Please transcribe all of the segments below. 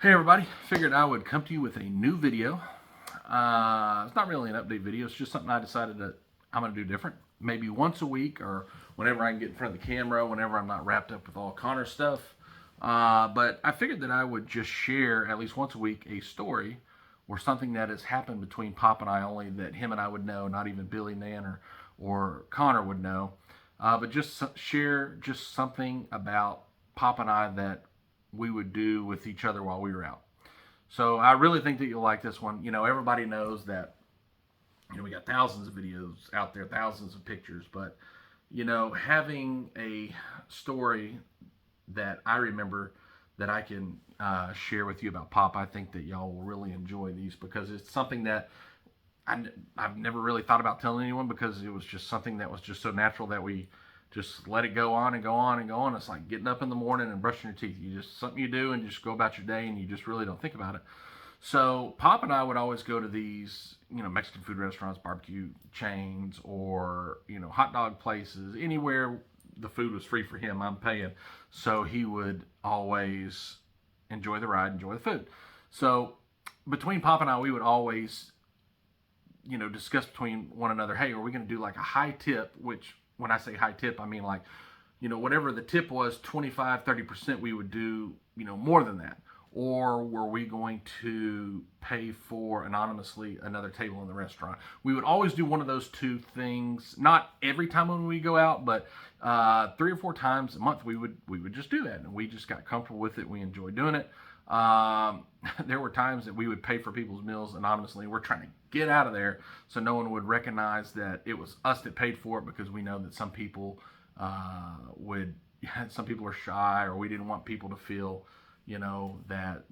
Hey everybody, figured I would come to you with a new video. It's not really an update video, it's just something I decided that I'm going to do different. Maybe once a week or whenever I can get in front of the camera, whenever I'm not wrapped up with all Connor stuff. But I figured that I would just share at least once a week a story or something that has happened between Pop and I only that him and I would know, not even Billy, Nan, or Connor would know. But just share just something about Pop and I that we would do with each other while we were out. So I really think that you'll like this one. You know, everybody knows that, we got thousands of videos out there, thousands of pictures, but, having a story that I remember that I can share with you about Pop, I think that y'all will really enjoy these because it's something that I've never really thought about telling anyone because it was just something that was just so natural that we just let it go on and go on and go on. It's like getting up in the morning and brushing your teeth. You just something you do and just go about your day and you just really don't think about it. So Pop and I would always go to these, Mexican food restaurants, barbecue chains, or hot dog places, anywhere the food was free for him. I'm paying, so he would always enjoy the ride, enjoy the food. So between Pop and I, we would always discuss between one another, hey, are we going to do like a high tip, which when I say high tip, I mean like, whatever the tip was, 25, 30%, we would do, more than that. Or were we going to pay for anonymously another table in the restaurant? We would always do one of those two things. Not every time when we go out, but 3 or 4 times a month we would just do that, and we just got comfortable with it. We enjoyed doing it. There were times that we would pay for people's meals anonymously. We're trying to get out of there so no one would recognize that it was us that paid for it, because we know that some people some people are shy, or we didn't want people to feel that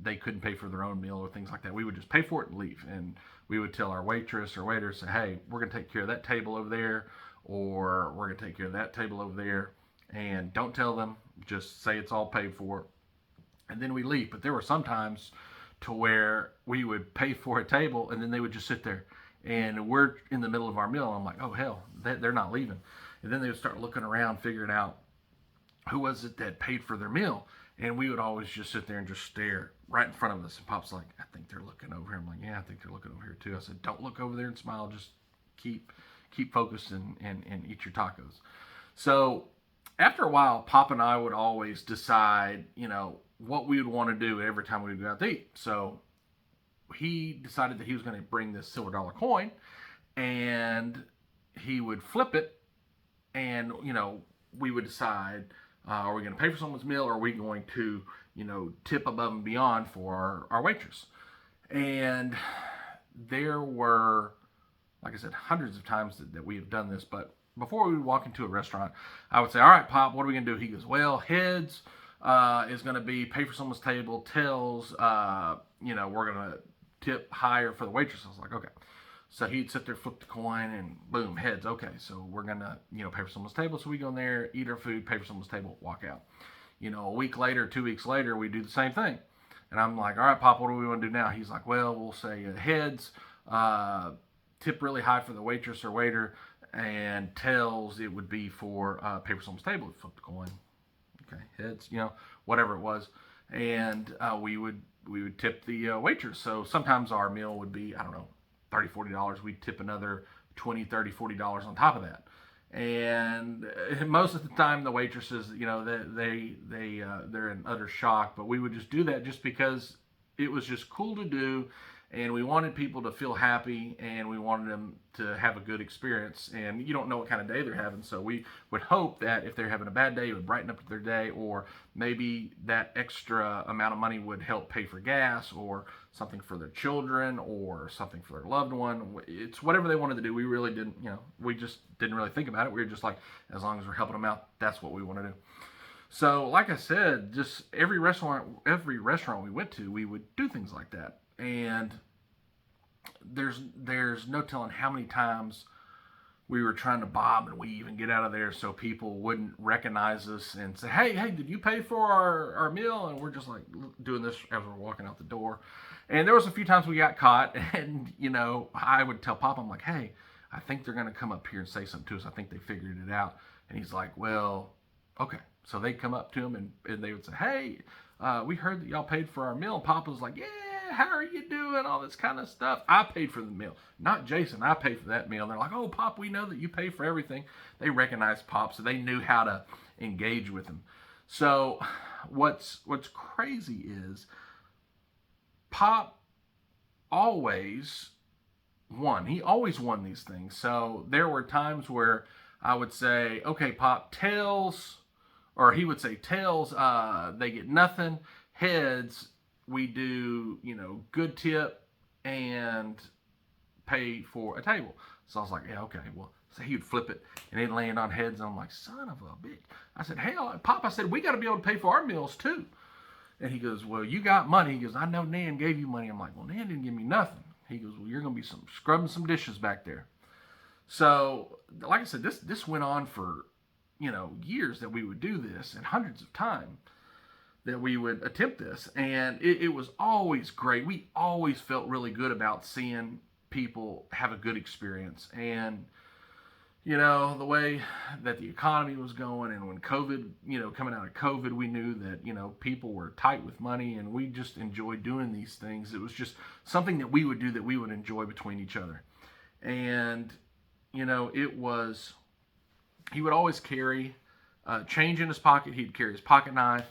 they couldn't pay for their own meal or things like that. We would just pay for it and leave, and we would tell our waitress or waiter, say, hey, we're going to take care of that table over there, or we're going to take care of that table over there, and don't tell them, just say it's all paid for, and then we leave. But there were some times to where we would pay for a table and then they would just sit there, and we're in the middle of our meal, and I'm like, oh hell, they're not leaving. And then they would start looking around, figuring out who was it that paid for their meal, and we would always just sit there and just stare right in front of us. And Pop's like, I think they're looking over here. I'm like, yeah, I think they're looking over here too. I said, don't look over there and smile, just keep focused and eat your tacos. So after a while, Pop and I would always decide, what we would want to do every time we would go out to eat. So he decided that he was going to bring this silver dollar coin, and he would flip it, and we would decide, are we going to pay for someone's meal, or are we going to tip above and beyond for our waitress? And there were, like I said, hundreds of times that we have done this. But before we would walk into a restaurant, I would say, all right, Pop, what are we going to do? He goes, well, heads is going to be pay for someone's table. Tails, we're going to tip higher for the waitress. I was like, okay. So he'd sit there, flip the coin, and boom, heads. Okay, so we're going to, pay for someone's table. So we go in there, eat our food, pay for someone's table, walk out. A week later, 2 weeks later, we do the same thing. And I'm like, all right, Pop, what do we want to do now? He's like, well, we'll say heads, tip really high for the waitress or waiter, and tails, it would be for pay for someone's table. Flip the coin. Okay, heads, whatever it was. And we would tip the waitress. So sometimes our meal would be, I don't know, $30, $40. We'd tip another $20, $30, $40 on top of that. And most of the time the waitresses, they're in utter shock, but we would just do that just because it was just cool to do, and we wanted people to feel happy, and we wanted them to have a good experience. And you don't know what kind of day they're having, so we would hope that if they're having a bad day, it would brighten up their day, or maybe that extra amount of money would help pay for gas, or something for their children, or something for their loved one. It's whatever they wanted to do. We really didn't, we just didn't really think about it. We were just like, as long as we're helping them out, that's what we want to do. So like I said, just every restaurant we went to, we would do things like that. And there's no telling how many times we were trying to bob and weave and get out of there so people wouldn't recognize us and say, hey, did you pay for our meal? And we're just like doing this as we're walking out the door. And there was a few times we got caught, and I would tell Pop, I'm like, hey, I think they're going to come up here and say something to us. I think they figured it out. And he's like, well, okay. So they'd come up to him, and they would say, hey, we heard that y'all paid for our meal. And Pop was like, yeah, how are you doing? All this kind of stuff. I paid for the meal, not Jason. I paid for that meal. And they're like, oh, Pop, we know that you pay for everything. They recognized Pop, so they knew how to engage with him. So what's crazy is Pop always won. He always won these things. So there were times where I would say, okay, Pop, tails, or he would say tails, they get nothing. Heads, we do, good tip and pay for a table. So I was like, yeah, okay, well, so he would flip it and it'd land on heads. And I'm like, son of a bitch. I said, hell, Pop, I said, we got to be able to pay for our meals too. And he goes, well, you got money. He goes, I know Nan gave you money. I'm like, well, Nan didn't give me nothing. He goes, well, you're going to be scrubbing some dishes back there. So, like I said, this went on for, years that we would do this, and hundreds of times that we would attempt this. And it was always great. We always felt really good about seeing people have a good experience. And, the way that the economy was going, and when COVID, coming out of COVID, we knew that, people were tight with money, and we just enjoyed doing these things. It was just something that we would do that we would enjoy between each other. And, it was, he would always carry change in his pocket. He'd carry his pocket knife,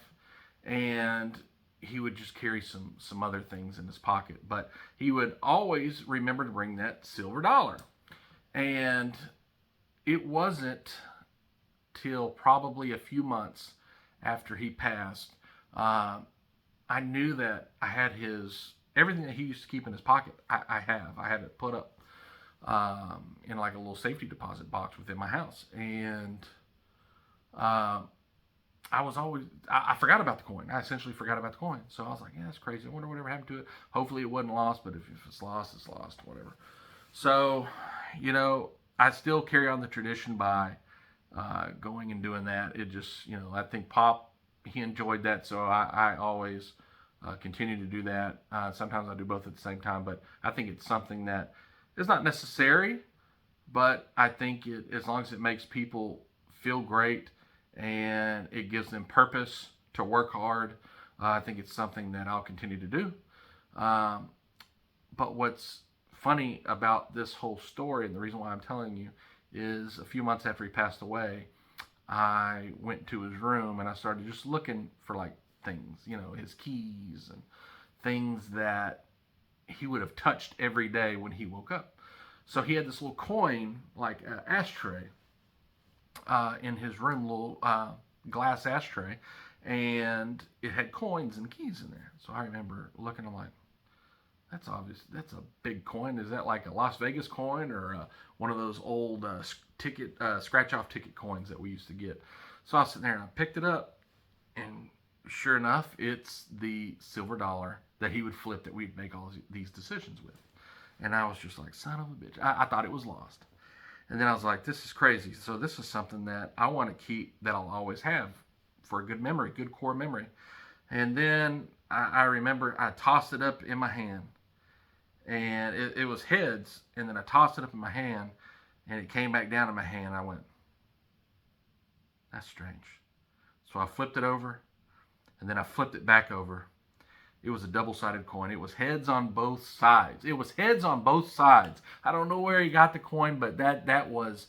and he would just carry some other things in his pocket. But he would always remember to bring that silver dollar. And it wasn't till probably a few months after he passed, I knew that I had everything that he used to keep in his pocket. I had it put up in like a little safety deposit box within my house. And I forgot about the coin. I essentially forgot about the coin. So I was like, yeah, that's crazy. I wonder whatever happened to it. Hopefully it wasn't lost, but if it's lost, it's lost, whatever. So, I still carry on the tradition by going and doing that. It just, I think Pop, he enjoyed that, so I always continue to do that. Sometimes I do both at the same time, but I think it's something that is not necessary, but I think as long as it makes people feel great and it gives them purpose to work hard, I think it's something that I'll continue to do. But what's funny about this whole story, and the reason why I'm telling you, is a few months after he passed away, I went to his room and I started just looking for like things, his keys and things that he would have touched every day when he woke up. So he had this little coin, like ashtray, in his room, little glass ashtray, and it had coins and keys in there. So I remember looking, I'm like, that's obvious. That's a big coin. Is that like a Las Vegas coin or one of those old scratch-off ticket coins that we used to get? So I was sitting there and I picked it up, and sure enough, it's the silver dollar that he would flip that we'd make all these decisions with. And I was just like, son of a bitch. I thought it was lost. And then I was like, this is crazy. So this is something that I want to keep, that I'll always have for a good memory, good core memory. And then I remember I tossed it up in my hand. And it was heads, and then I tossed it up in my hand, and it came back down in my hand. I went, that's strange. So I flipped it over, and then I flipped it back over. It was a double-sided coin. It was heads on both sides. It was heads on both sides. I don't know where he got the coin, but that was,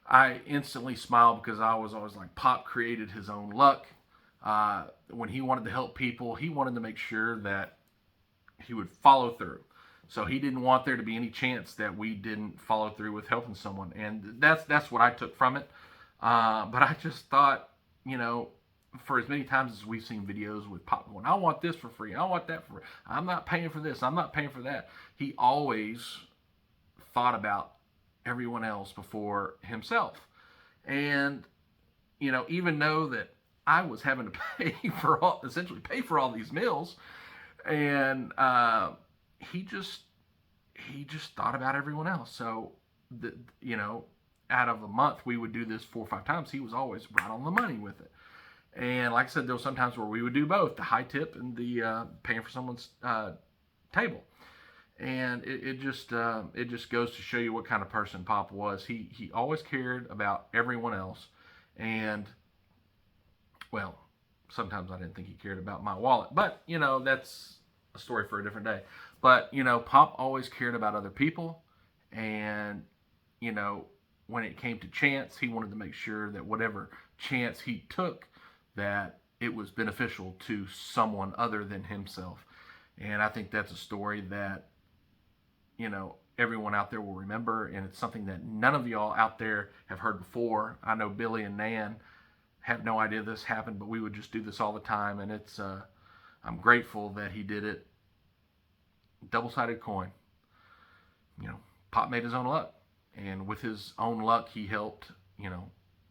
I instantly smiled, because I was always like, Pop created his own luck. When he wanted to help people, he wanted to make sure that he would follow through. So he didn't want there to be any chance that we didn't follow through with helping someone. And that's what I took from it. But I just thought, for as many times as we've seen videos with Pop going, I want this for free, I want that for free, I'm not paying for this, I'm not paying for that. He always thought about everyone else before himself. And, even though that I was having to essentially pay for all these meals, and he just thought about everyone else. So, out of a month, we would do this 4 or 5 times. He was always right on the money with it. And like I said, there were some times where we would do both, the high tip and the paying for someone's table. And it just goes to show you what kind of person Pop was. He always cared about everyone else. And, well, sometimes I didn't think he cared about my wallet. But, that's a story for a different day. But, Pop always cared about other people. And, you know, when it came to chance, he wanted to make sure that whatever chance he took, that it was beneficial to someone other than himself. And I think that's a story that, everyone out there will remember. And it's something that none of y'all out there have heard before. I know Billy and Nan have no idea this happened, but we would just do this all the time. And I'm grateful that he did it. Double-sided coin. Pop made his own luck. And with his own luck, he helped,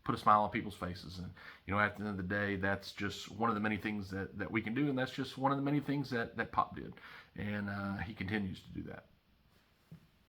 put a smile on people's faces. And, at the end of the day, that's just one of the many things that we can do. And that's just one of the many things that Pop did. And he continues to do that.